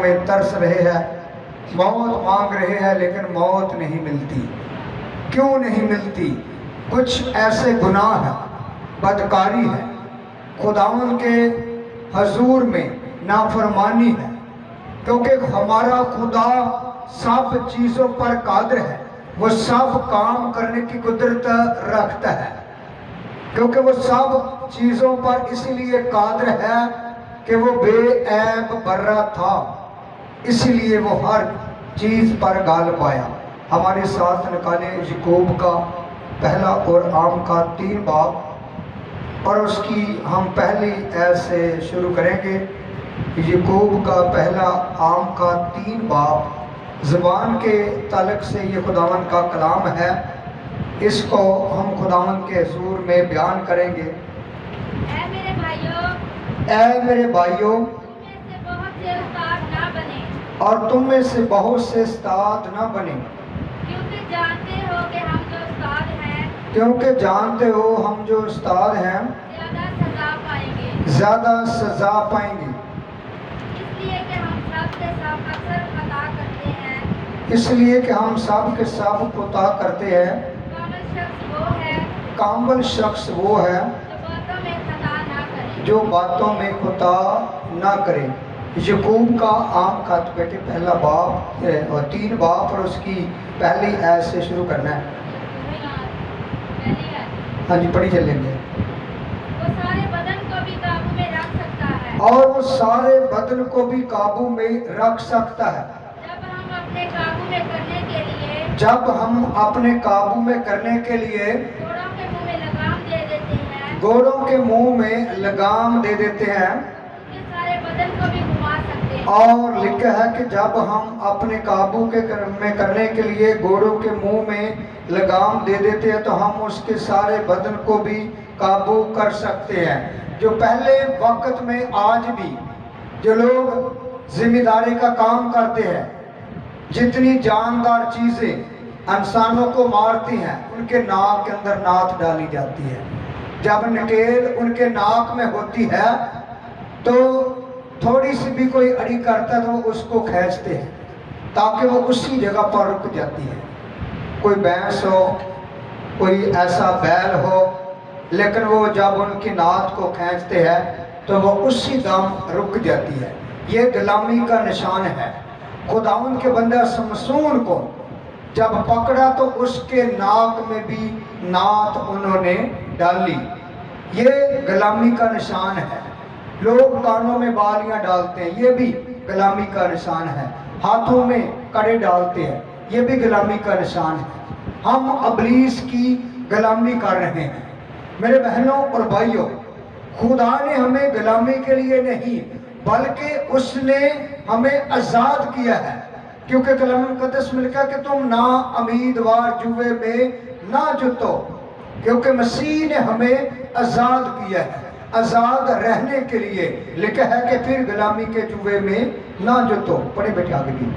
میں ترس رہے ہیں، موت مانگ رہے ہیں، لیکن موت نہیں ملتی۔ کیوں نہیں ملتی؟ کچھ ایسے گناہ ہیں، بدکاری ہے، خداوند کے حضور میں نافرمانی ہے، کیونکہ ہمارا خدا سب چیزوں پر قادر ہے، وہ سب کام کرنے کی قدرت رکھتا ہے، کیونکہ وہ سب چیزوں پر اس لیے قادر ہے کہ وہ بے عیب برہ تھا، اس لیے وہ ہر چیز پر غالب آیا۔ ہمارے ساتھ نکالیں یعقوب کا پہلا اور عام کا 3 باب، اور اس کی ہم پہلی آیت سے شروع کریں گے۔ یعقوب کا پہلا عام کا 3 باب، زبان کے تعلق سے یہ خداوند کا کلام ہے، اس کو ہم خداوند کے حضور میں بیان کریں گے۔ اے میرے بھائیوں، اے میرے بھائیوں، تم میں سے بہت سے استاد اور تم میں سے بہت سے استاد نہ بنے، نہ بنے، کیونکہ جانتے ہو کہ ہم جو استاد ہیں کیونکہ جانتے ہو ہم جو استاد ہیں زیادہ سزا پائیں گے، زیادہ سزا پائیں گے، اس لیے کہ ہم سب کے سب اکثر خطا کرتے ہیں۔ اس لیے کہ ہم سب کے سب خطا کرتے ہیں۔ کامل شخص وہ ہے کامل شخص وہ ہے جو باتوں میں خطا جو باتوں میں خطا نہ کرے۔ نہ کرے۔ یعقوب کا عام خط بیٹے پہلا باب اور 3 باب، اور اس کی پہلی آیت سے شروع کرنا ہے۔ ہاں جی، پڑھی چلیں گے۔ وہ سارے بدن کو بھی قابو میں رکھ سکتا ہے، اور وہ سارے بدن کو بھی قابو میں رکھ سکتا ہے، جب ہم اپنے قابو میں کرنے کے لیے جب ہم اپنے قابو میں کرنے کے لیے گھوڑوں کے منہ میں لگام دے دیتے ہیں، گھوڑوں کے منہ میں لگام دے دیتے ہیں، ان کے سارے بدن کو بھی گھما سکتے ہیں۔ اور لکھا ہے کہ جب ہم اپنے قابو میں کرنے کے لیے گھوڑوں کے منہ میں لگام دے دیتے ہیں تو ہم اس کے سارے بدن کو بھی قابو کر سکتے ہیں۔ جو پہلے وقت میں آج بھی جو لوگ ذمہ داری کا کام کرتے ہیں، جتنی جاندار چیزیں انسانوں کو مارتی ہیں، ان کے ناک کے اندر نات ڈالی جاتی ہے۔ جب نکیل ان کے ناک میں ہوتی ہے تو تھوڑی سی بھی کوئی اڑی کرتا ہے تو وہ اس کو کھینچتے ہیں تاکہ وہ اسی جگہ پر رک جاتی ہے۔ کوئی بھینس ہو، کوئی ایسا بیل ہو، لیکن وہ جب ان کی نات کو کھینچتے ہیں تو وہ اسی دم رک جاتی ہے۔ یہ غلامی کا نشان ہے۔ خداوند کے بندہ سمسون کو جب پکڑا تو اس کے ناک میں بھی نات انہوں نے ڈالی۔ یہ غلامی کا نشان ہے۔ لوگ کانوں میں بالیاں ڈالتے ہیں، یہ بھی غلامی کا نشان ہے۔ ہاتھوں میں کڑے ڈالتے ہیں، یہ بھی غلامی کا نشان ہے۔ ہم ابلیس کی غلامی کر رہے ہیں۔ میرے بہنوں اور بھائیوں، خدا نے ہمیں غلامی کے لیے نہیں بلکہ اس نے ہمیں آزاد کیا ہے، کیونکہ کلام مقدس میں لکھا کہ تم نا امیدوار جوے میں نہ جتو، کیونکہ مسیح نے ہمیں آزاد کیا ہے، آزاد رہنے کے لیے۔ لکھا ہے کہ پھر غلامی کے جوے میں نہ جتو۔ پڑھے بیٹے آگے بھی۔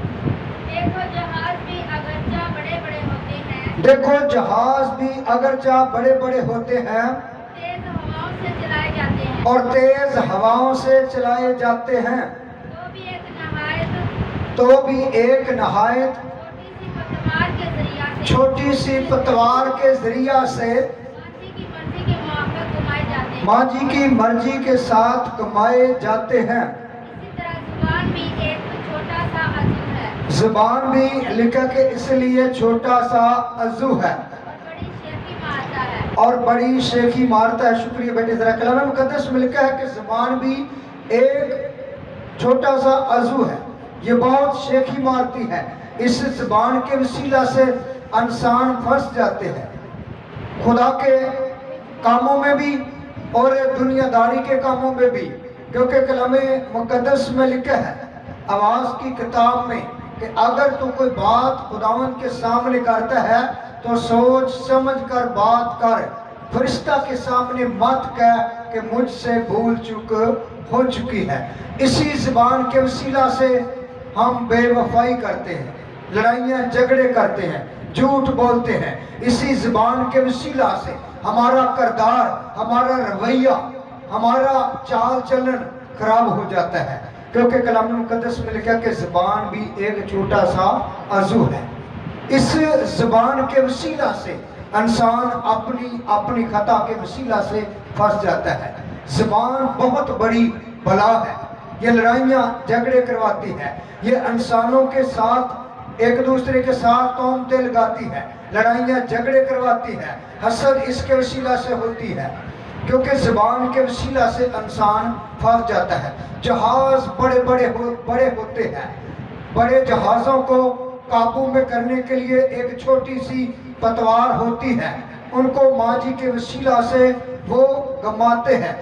دیکھو جہاز بھی اگرچہ بڑے بڑے ہوتے ہیں، دیکھو جہاز بھی اگرچہ بڑے بڑے ہوتے ہیں تیز ہواؤں سے چلائے جاتے ہیں، اور تیز ہواؤں سے چلائے جاتے ہیں، تو بھی ایک نہایت چھوٹی سی پتوار کے چھوٹی سی پتوار کے ذریعہ سے ماضی کی مرضی کے موافق کمائے جاتے ہیں، ماضی کی مرضی کے ساتھ کمائے جاتے ہیں۔ اسی طرح زبان بھی ایک چھوٹا سا عضو ہے، زبان بھی لکھا کہ اس لیے چھوٹا سا عضو ہے اور بڑی شیخی مارتا ہے۔ اور بڑی شیخی مارتا ہے۔ شکریہ بیٹے۔ ذرا کلام مقدس میں لکھا ہے کہ زبان بھی ایک چھوٹا سا عضو ہے، یہ بہت شیخی مارتی ہے۔ اس زبان کے وسیلہ سے انسان پھنس جاتے ہیں، خدا کے کاموں میں بھی اور دنیا داری کے کاموں میں بھی، کیونکہ کلام مقدس میں لکھا ہے آواز کی کتاب میں کہ اگر تو کوئی بات خداوند کے سامنے کرتا ہے تو سوچ سمجھ کر بات کر، فرشتہ کے سامنے مت کہہ کہ مجھ سے بھول چک ہو چکی ہے۔ اسی زبان کے وسیلہ سے ہم بے وفائی کرتے ہیں، لڑائیاں جھگڑے کرتے ہیں، جھوٹ بولتے ہیں۔ اسی زبان کے وسیلہ سے ہمارا کردار، ہمارا رویہ، ہمارا چال چلن خراب ہو جاتا ہے۔ کیونکہ کلام مقدس میں لکھا کہ زبان بھی ایک چھوٹا سا عضو ہے. اس زبان کے وسیلہ سے انسان اپنی خطا کے وسیلہ سے پھنس جاتا ہے. زبان بہت بڑی بلا ہے. یہ لڑائیاں جھگڑے کرواتی ہے. یہ انسانوں کے ساتھ ایک دوسرے کے ساتھ تہمتیں لگاتی ہے. لڑائیاں جھگڑے کرواتی ہے. حسد اس کے وسیلہ سے ہوتی ہے. کیونکہ زبان کے وسیلہ سے انسان پھنس جاتا ہے. جہاز بڑے ہوتے ہیں. بڑے جہازوں کو قابو میں کرنے کے لیے ایک چھوٹی سی پتوار ہوتی ہے. ان کو ماجی کے وسیلہ سے وہ گماتے ہیں.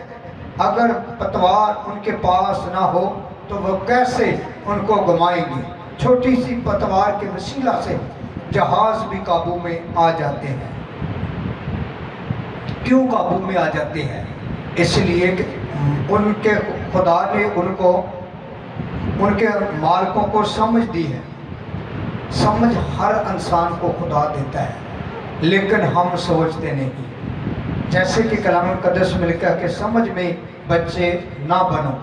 اگر پتوار ان کے پاس نہ ہو تو وہ کیسے ان کو گمائیں گے؟ چھوٹی سی پتوار کے وسیلہ سے جہاز بھی قابو میں آ جاتے ہیں. کیوں قابو میں آ جاتے ہیں؟ اس لیے کہ ان کے خدا نے ان کے مالکوں کو سمجھ دی ہے. سمجھ ہر انسان کو خدا دیتا ہے، لیکن ہم سوچتے نہیں. جیسے کہ کلام مقدس میں لکھا کہ سمجھ میں بچے نہ بنو.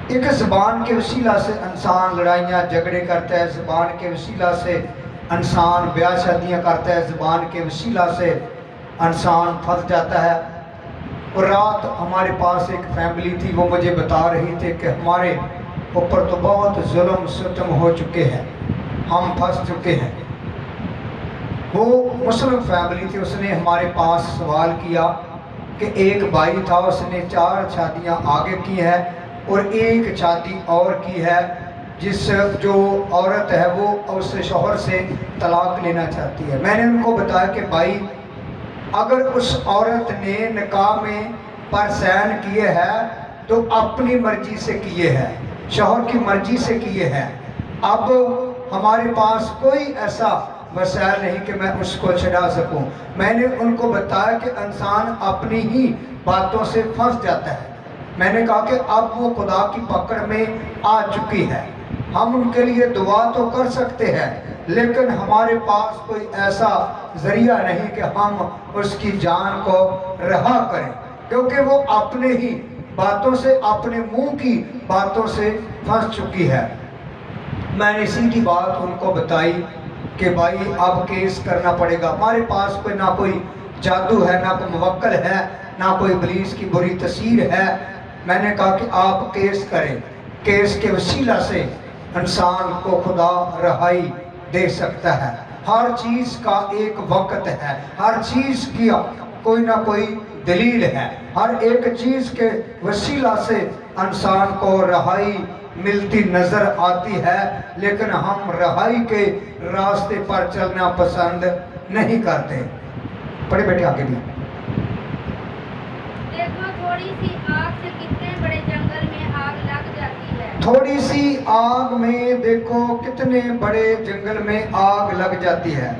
ایک زبان کے وسیلہ سے انسان لڑائیاں جھگڑے کرتا ہے. زبان کے وسیلہ سے انسان بیاہ شادیاں کرتا ہے. زبان کے وسیلہ سے انسان پھنس جاتا ہے. اور رات ہمارے پاس ایک فیملی تھی، وہ مجھے بتا رہی تھے کہ ہمارے اوپر تو بہت ظلم ستم ہو چکے ہیں، ہم پھنس چکے ہیں. وہ مسلم فیملی تھی. اس نے ہمارے پاس سوال کیا کہ ایک بھائی تھا، اس نے 4 شادیاں آگے کی ہیں اور ایک شادی اور کی ہے. جو عورت ہے وہ اس شوہر سے طلاق لینا چاہتی ہے. میں نے ان کو بتایا کہ بھائی اگر اس عورت نے نکاح میں پر سین کیے ہیں تو اپنی مرضی سے کیے ہیں، شوہر کی مرضی سے کیے ہیں. اب ہمارے پاس کوئی ایسا وسائل نہیں کہ میں اس کو چھڑا سکوں. میں نے ان کو بتایا کہ انسان اپنی ہی باتوں سے پھنس جاتا ہے. میں نے کہا کہ اب وہ خدا کی پکڑ میں آ چکی ہے. ہم ان کے لیے دعا تو کر سکتے ہیں، لیکن ہمارے پاس کوئی ایسا ذریعہ نہیں کہ ہم اس کی جان کو رہا کریں، کیونکہ وہ اپنے ہی باتوں سے، اپنے منہ کی باتوں سے پھنس چکی ہے. میں نے سیدھی بات ان کو بتائی کہ بھائی اب کیس کرنا پڑے گا. ہمارے پاس نہ کوئی جادو ہے، نہ کوئی موکل ہے، نہ کوئی ابلیس کی بری تاثیر ہے. میں نے کہا کہ آپ کیس کریں. کیس کے وسیلہ سے انسان کو خدا رہائی دے سکتا ہے. ہر چیز کا ایک وقت ہے، ہر چیز کی کوئی نہ کوئی دلیل ہے. ہر ایک چیز کے وسیلہ سے انسان کو رہائی ملتی نظر آتی ہے، لیکن ہم رہائی کے راستے پر چلنا پسند نہیں کرتے. پڑھے بیٹے آگے بھی. دیکھو تھوڑی سی آگ سے کتنے بڑے جنگل میں آگ لگ جاتی ہے. تھوڑی سی آگ میں دیکھو کتنے بڑے جنگل میں آگ لگ جاتی ہے.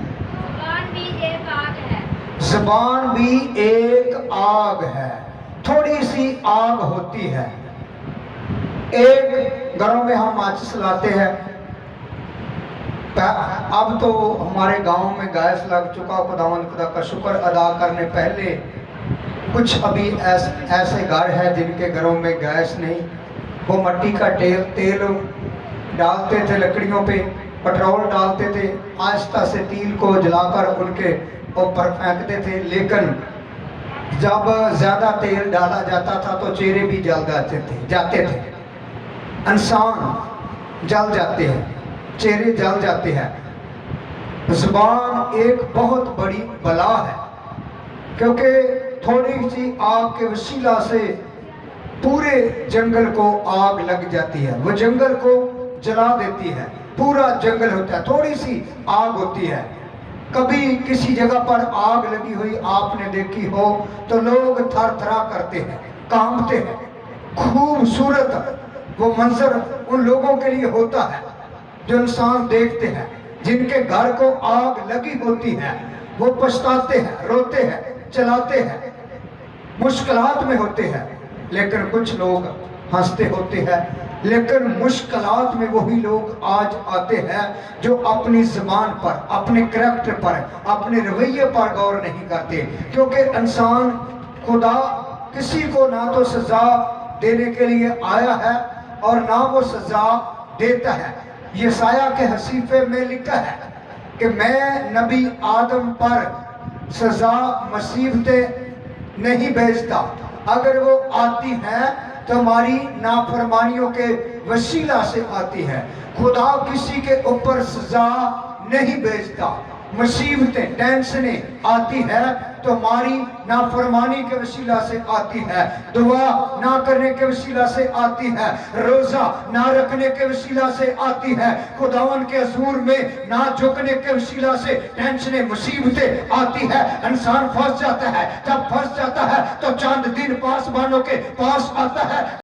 زبان بھی ایک آگ ہے. زبان بھی ایک آگ ہے. تھوڑی سی آگ ہوتی ہے. ایک گھروں میں ہم ماچس لاتے ہیں. اب تو ہمارے گاؤں میں گیس لگ چکا. خدا کا شکر ادا کرنے پہلے کچھ ابھی ایسے گھر ہیں جن کے گھروں میں گیس نہیں. وہ مٹی کا تیل ڈالتے تھے لکڑیوں پہ، پٹرول ڈالتے تھے، آہستہ سے تیل کو جلا کر ان کے اوپر پھینکتے تھے. لیکن جب زیادہ تیل ڈالا جاتا تھا تو چہرے بھی جل جاتے تھے. انسان جل جاتے ہیں، چہرے جل جاتے ہیں. زبان ایک بہت بڑی بلا ہے، کیونکہ تھوڑی سی آگ کے وسیلہ سے پورے جنگل کو آگ لگ جاتی ہے. وہ جنگل کو جلا دیتی ہے. پورا جنگل ہوتا ہے، تھوڑی سی آگ ہوتی ہے. کبھی کسی جگہ پر آگ لگی ہوئی آپ نے دیکھی ہو تو لوگ تھر تھرا کرتے ہیں، کانپتے ہیں. خوبصورت وہ منظر ان لوگوں کے لیے ہوتا ہے جو انسان دیکھتے ہیں. جن کے گھر کو آگ لگی ہوتی ہے وہ پچھتاتے ہیں، روتے ہیں، چلاتے ہیں، مشکلات میں ہوتے ہیں. لیکن کچھ لوگ ہنستے ہوتے ہیں. لیکن مشکلات میں وہی لوگ آج آتے ہیں جو اپنی زبان پر، اپنے کریکٹر پر، اپنے رویے پر غور نہیں کرتے. کیونکہ انسان، خدا کسی کو نہ تو سزا دینے کے لیے آیا ہے، اور نہ وہ سزا دیتا ہے۔ یسایہ کے حصیفے میں لکھا ہے کہ میں نبی آدم پر سزا مصیبتیں نہیں بھیجتا، اگر وہ آتی ہے تو ہماری نافرمانیوں کے وسیلہ سے آتی ہے۔ خدا کسی کے اوپر سزا نہیں بھیجتا، مصیبتیں ٹینشنیں آتی ہے تو ہماری نافرمانی کے وسیلہ سے آتی ہے، دعا نہ کرنے کے وسیلہ سے آتی ہے، روزہ نہ رکھنے کے وسیلہ سے آتی ہے، خداوند کے حضور میں نہ جھکنے کے وسیلہ سے ٹینشنیں مصیبتیں آتی ہے۔ انسان پھنس جاتا ہے، جب پھنس جاتا ہے تو چند دن پاسبانوں کے پاس آتا ہے۔